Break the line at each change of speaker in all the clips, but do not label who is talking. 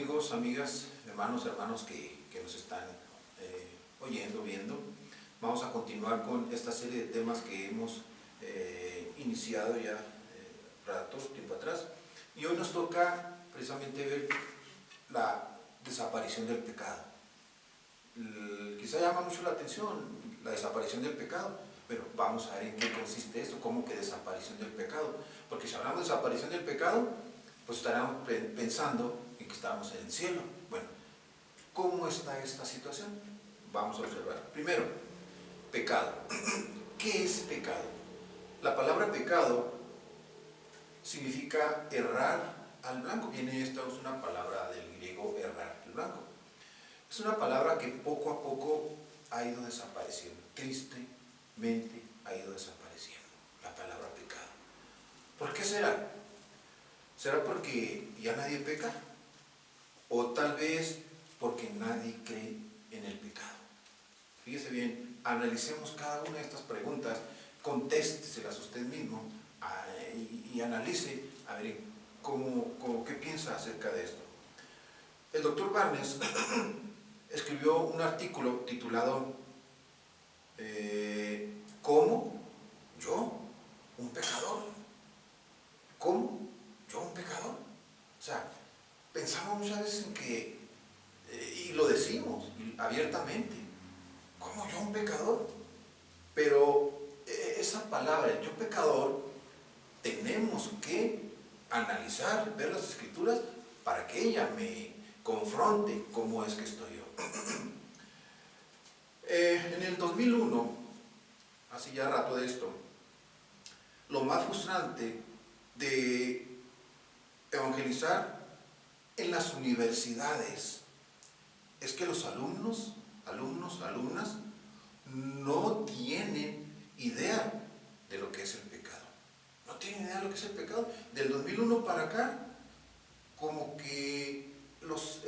amigos, amigas, hermanos que nos están oyendo, viendo. Vamos a continuar con esta serie de temas que hemos iniciado ya tiempo atrás. Y hoy nos toca precisamente ver la desaparición del pecado. Quizá llama mucho la atención la desaparición del pecado, pero vamos a ver en qué consiste esto, cómo que desaparición del pecado. Porque si hablamos de desaparición del pecado, pues estaremos pensando en que estamos en el cielo. Bueno, ¿cómo está esta situación? Vamos a observar. Primero, pecado. ¿Qué es pecado? La palabra pecado significa errar al blanco. Esta es una palabra del griego errar al blanco. Es una palabra que poco a poco ha ido desapareciendo. Tristemente ha ido desapareciendo la palabra pecado. ¿Por qué será? ¿Será porque ya nadie peca? ¿O tal vez porque nadie cree en el pecado? Fíjese bien, analicemos cada una de estas preguntas, contésteselas usted mismo y analice a ver qué piensa acerca de esto. El doctor Barnes escribió un artículo titulado ¿Cómo yo, un pecador? ¿Cómo yo, un pecador? O sea, pensamos muchas veces en que, y lo decimos abiertamente, ¿cómo yo, un pecador? Pero esa palabra, el yo pecador, tenemos que analizar, ver las escrituras para que ella me confronte cómo es que estoy yo. En el 2001, hace ya rato de esto, lo más frustrante de evangelizar en las universidades es que los alumnas, no tienen idea de lo que es el pecado. No tienen idea de lo que es el pecado. Del 2001 para acá, como que los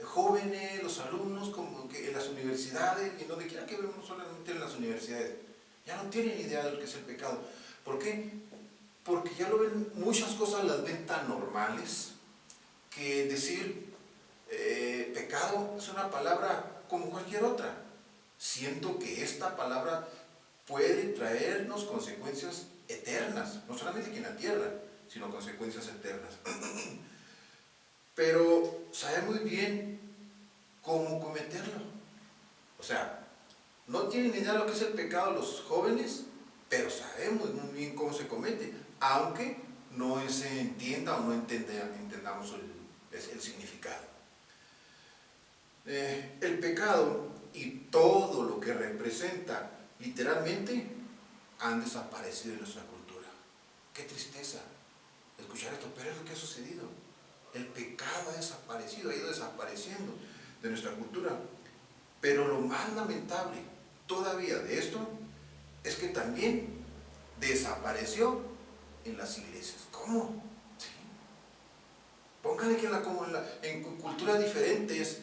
jóvenes, los alumnos, como que en las universidades, y donde quiera que vemos, solamente en las universidades, ya no tienen idea de lo que es el pecado. ¿Por qué? Porque ya lo ven, muchas cosas las ven tan normales, que decir pecado es una palabra como cualquier otra. Siento que esta palabra puede traernos consecuencias eternas, no solamente aquí en la tierra, sino consecuencias eternas. Pero sabe muy bien cómo cometerlo. O sea, no tienen idea de lo que es el pecado los jóvenes, pero sabemos muy bien cómo se comete, aunque no se entienda o no entendamos el significado. El pecado y todo lo que representa literalmente han desaparecido en nuestra cultura. Qué tristeza escuchar esto, pero es lo que ha sucedido. El pecado ha desaparecido, ha ido desapareciendo de nuestra cultura. Pero lo más lamentable todavía de esto es que también desapareció en las iglesias. ¿Cómo? ¿Sí? Póngale que en culturas diferentes,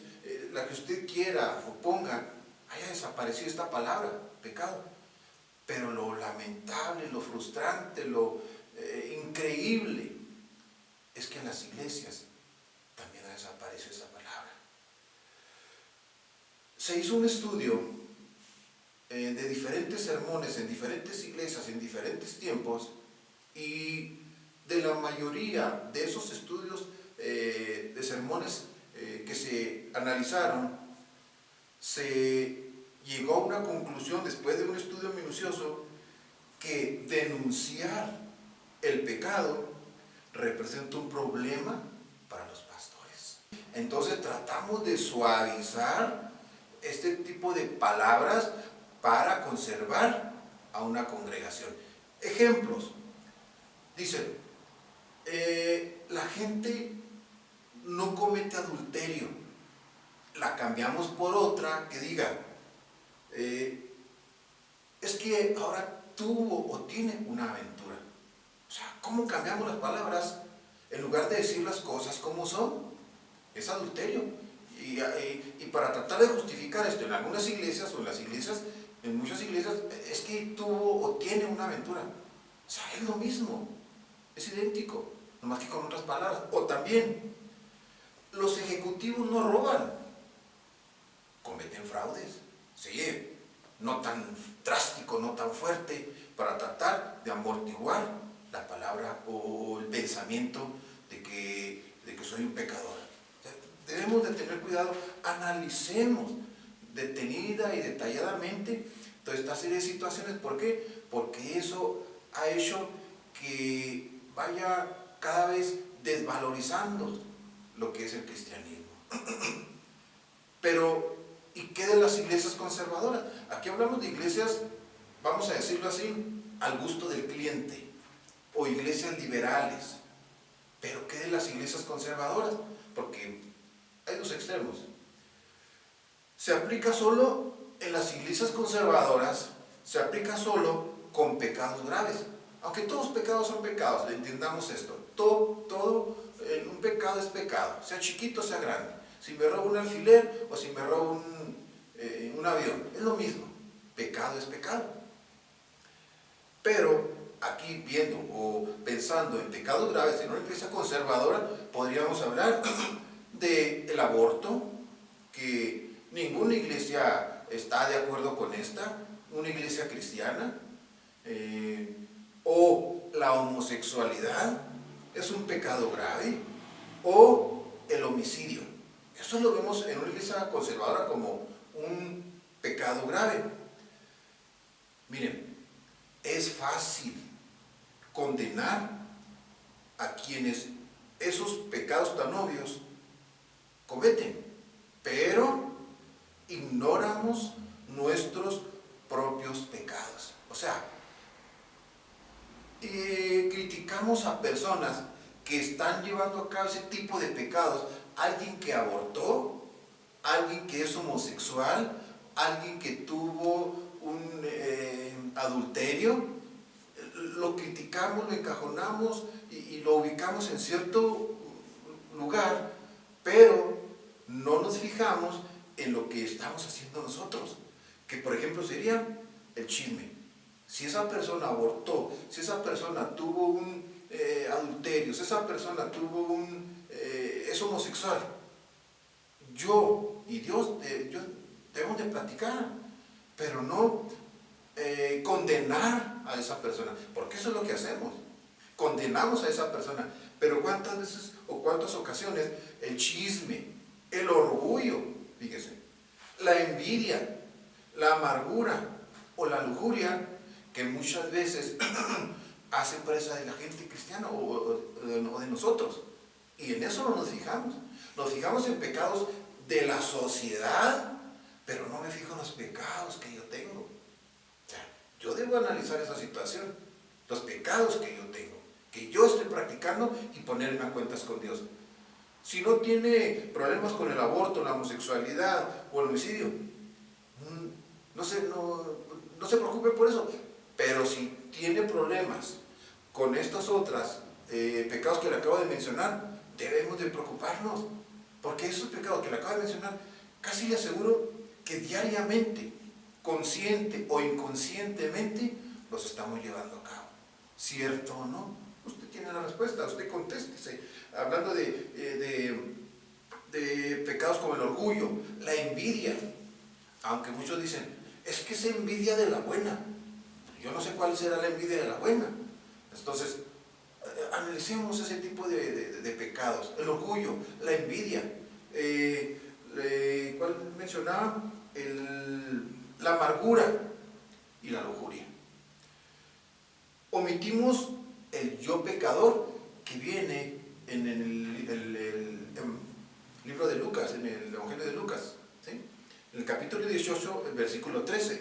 la que usted quiera o ponga, haya desaparecido esta palabra, pecado. Pero lo lamentable, lo frustrante, lo increíble es que en las iglesias también ha desaparecido esa palabra. Se hizo un estudio de diferentes sermones en diferentes iglesias, en diferentes tiempos, y de la mayoría de esos estudios de sermones que se analizaron, se llegó a una conclusión, después de un estudio minucioso, que denunciar el pecado representa un problema para los pastores. Entonces tratamos de suavizar este tipo de palabras para conservar a una congregación. Ejemplos. Dicen, la gente no comete adulterio. La cambiamos por otra que diga, es que ahora tuvo o tiene una aventura. O sea, ¿cómo cambiamos las palabras? En lugar de decir las cosas como son, es adulterio. Y para tratar de justificar esto en algunas iglesias o en muchas iglesias, es que tuvo o tiene una aventura. O sea, es lo mismo, es idéntico, nomás que con otras palabras. O también, Los ejecutivos no roban, cometen fraudes. Sí, no tan drástico, no tan fuerte, para tratar de amortiguar la palabra o el pensamiento de que soy un pecador. O sea, debemos de tener cuidado, analicemos detenida y detalladamente toda esta serie de situaciones. ¿Por qué? Porque eso ha hecho que vaya cada vez desvalorizando lo que es el cristianismo. Pero, ¿y qué de las iglesias conservadoras? Aquí hablamos de iglesias, vamos a decirlo así, al gusto del cliente, o iglesias liberales. Pero ¿qué de las iglesias conservadoras? Porque hay dos extremos. Se aplica solo en las iglesias conservadoras, se aplica solo con pecados graves. Aunque todos pecados son pecados, entendamos esto. Todo un pecado es pecado, sea chiquito, sea grande. Si me robo un alfiler o si me robo un avión, es lo mismo. Pecado es pecado. Pero aquí viendo o pensando en pecados graves en una iglesia conservadora, podríamos hablar del aborto, que ninguna iglesia está de acuerdo con esta, una iglesia cristiana, o la homosexualidad, es un pecado grave, o el homicidio. Eso lo vemos en una iglesia conservadora como un pecado grave. Miren, es fácil condenar a quienes esos pecados tan obvios cometen, pero ignoramos nuestros propios pecados. O sea, criticamos a personas que están llevando a cabo ese tipo de pecados. Alguien que abortó, alguien que es homosexual, alguien que tuvo un adulterio, lo criticamos, lo encajonamos y lo ubicamos en cierto lugar, pero no nos fijamos en lo que estamos haciendo nosotros, que por ejemplo sería el chisme. Si esa persona abortó, si esa persona tuvo un adulterio, si esa persona tuvo es homosexual, yo y Dios debemos de platicar, pero no condenar a esa persona, porque eso es lo que hacemos, condenamos a esa persona. Pero cuántas veces o cuántas ocasiones el chisme, el orgullo, fíjese, la envidia, la amargura o la lujuria, que muchas veces hacen presa de la gente cristiana o de nosotros, y en eso no nos fijamos en pecados de la sociedad, pero no me fijo en los pecados que yo tengo. O sea, yo debo analizar esa situación, los pecados que yo tengo, que yo estoy practicando, y ponerme a cuentas con Dios. Si no tiene problemas con el aborto, la homosexualidad o el homicidio, no se preocupe por eso. Pero si tiene problemas con estas otras pecados que le acabo de mencionar, debemos de preocuparnos, porque esos pecados que le acabo de mencionar, casi le aseguro que diariamente, consciente o inconscientemente, los estamos llevando a cabo. ¿Cierto o no? Usted tiene la respuesta, usted contéstese. Hablando de pecados como el orgullo, la envidia, aunque muchos dicen, es que es envidia de la buena. Yo no sé cuál será la envidia de la buena. Entonces, analicemos ese tipo de pecados. El orgullo, la envidia, ¿cuál mencionaba? La amargura y la lujuria. Omitimos el yo pecador que viene en el libro de Lucas, en el Evangelio de Lucas, ¿sí? En el capítulo 18, el versículo 13.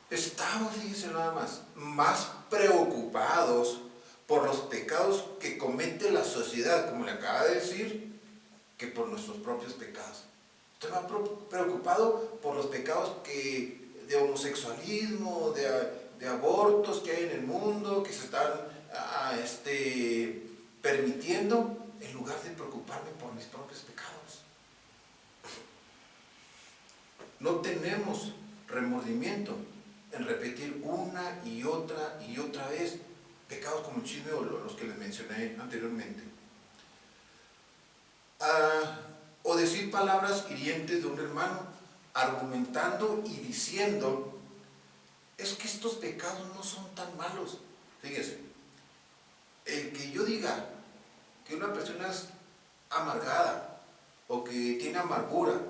Estamos, fíjense nada más preocupados por los pecados que comete la sociedad, como le acaba de decir, que por nuestros propios pecados. Estoy más preocupado por los pecados de homosexualismo, de abortos que hay en el mundo, que se están permitiendo, en lugar de preocuparme por mis propios pecados. No tenemos remordimiento en repetir una y otra vez pecados como el chisme o los que les mencioné anteriormente. o decir palabras hirientes de un hermano, argumentando y diciendo, es que estos pecados no son tan malos. Fíjese, el que yo diga que una persona es amargada, o que tiene amargura,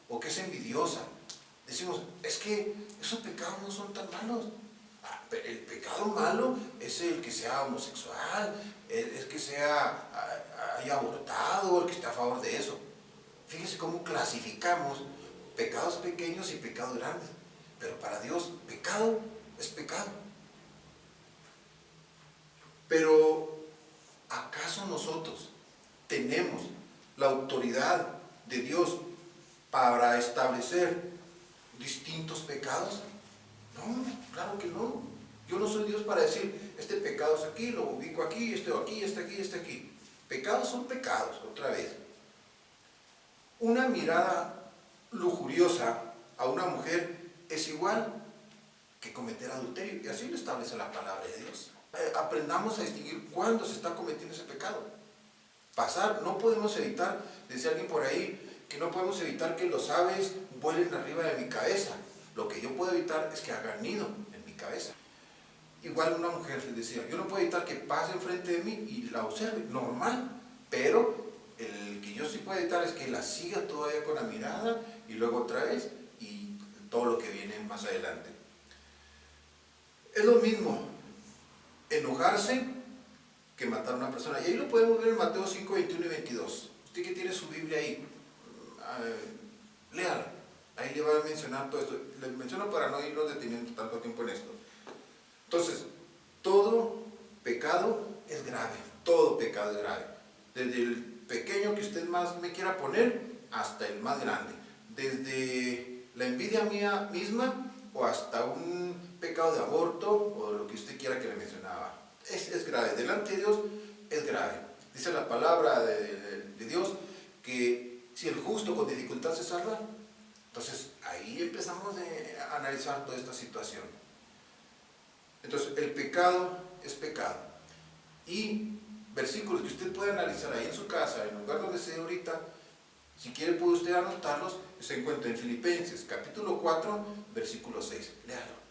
o que es envidiosa, decimos, es que esos pecados no son tan malos. El pecado malo es el que sea homosexual, el que haya abortado, el que está a favor de eso. Fíjese cómo clasificamos pecados pequeños y pecados grandes. Pero para Dios, pecado es pecado. Pero, ¿acaso nosotros tenemos la autoridad de Dios para establecer distintos pecados? No, claro que no. Yo no soy Dios para decir, este pecado es aquí, lo ubico aquí, este aquí, este aquí, este aquí. Pecados son pecados, otra vez. Una mirada lujuriosa a una mujer es igual que cometer adulterio, y así lo establece la palabra de Dios. Aprendamos a distinguir cuándo se está cometiendo ese pecado. No podemos evitar, decía alguien por ahí, que no podemos evitar que los aves vuelen arriba de mi cabeza. Lo que yo puedo evitar es que hagan nido en mi cabeza. Igual una mujer les decía, yo no puedo evitar que pase enfrente de mí y la observe, normal, pero el que yo sí puedo evitar es que la siga todavía con la mirada y luego otra vez y todo lo que viene más adelante. Es lo mismo enojarse que matar a una persona. Y ahí lo podemos ver en Mateo 5, 21 y 22. Usted que tiene su Biblia ahí, léala. Ahí le va a mencionar todo esto. Les menciono para no irnos deteniendo tanto tiempo en esto. Entonces, todo pecado es grave. Todo pecado es grave. Desde el pequeño que usted más me quiera poner hasta el más grande. Desde la envidia mía misma o hasta un pecado de aborto o lo que usted quiera que le mencionaba. Es grave. Delante de Dios es grave. Dice la palabra de Dios que si el justo con dificultad se salva, entonces ahí empezamos a analizar toda esta situación. Entonces el pecado es pecado. Y versículos que usted puede analizar ahí en su casa, en el lugar donde esté ahorita, si quiere puede usted anotarlos, se encuentra en Filipenses capítulo 4, versículo 6. Léalo.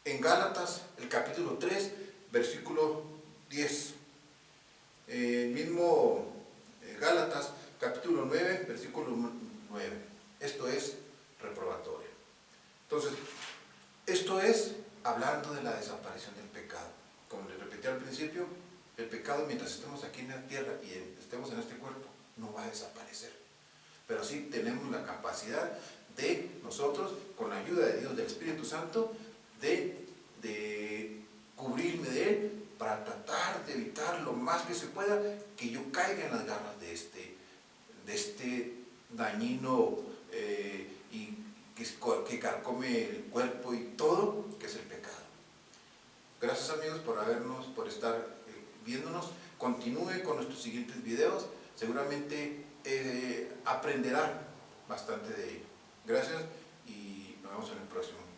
En Gálatas, el capítulo 3, versículo 10. Mismo Gálatas, capítulo 9, versículo 9. Esto es reprobatorio. Entonces, esto es hablando de la desaparición del pecado. Como les repetí al principio, el pecado mientras estemos aquí en la tierra y estemos en este cuerpo, no va a desaparecer. Pero sí tenemos la capacidad de nosotros, con la ayuda de Dios, del Espíritu Santo, de cubrirme de Él para tratar de evitar lo más que se pueda que yo caiga en las garras de este dañino y que carcome el cuerpo y todo, que es el pecado. Gracias amigos por estar viéndonos. Continúe con nuestros siguientes videos, seguramente aprenderán bastante de ello. Gracias y nos vemos en el próximo.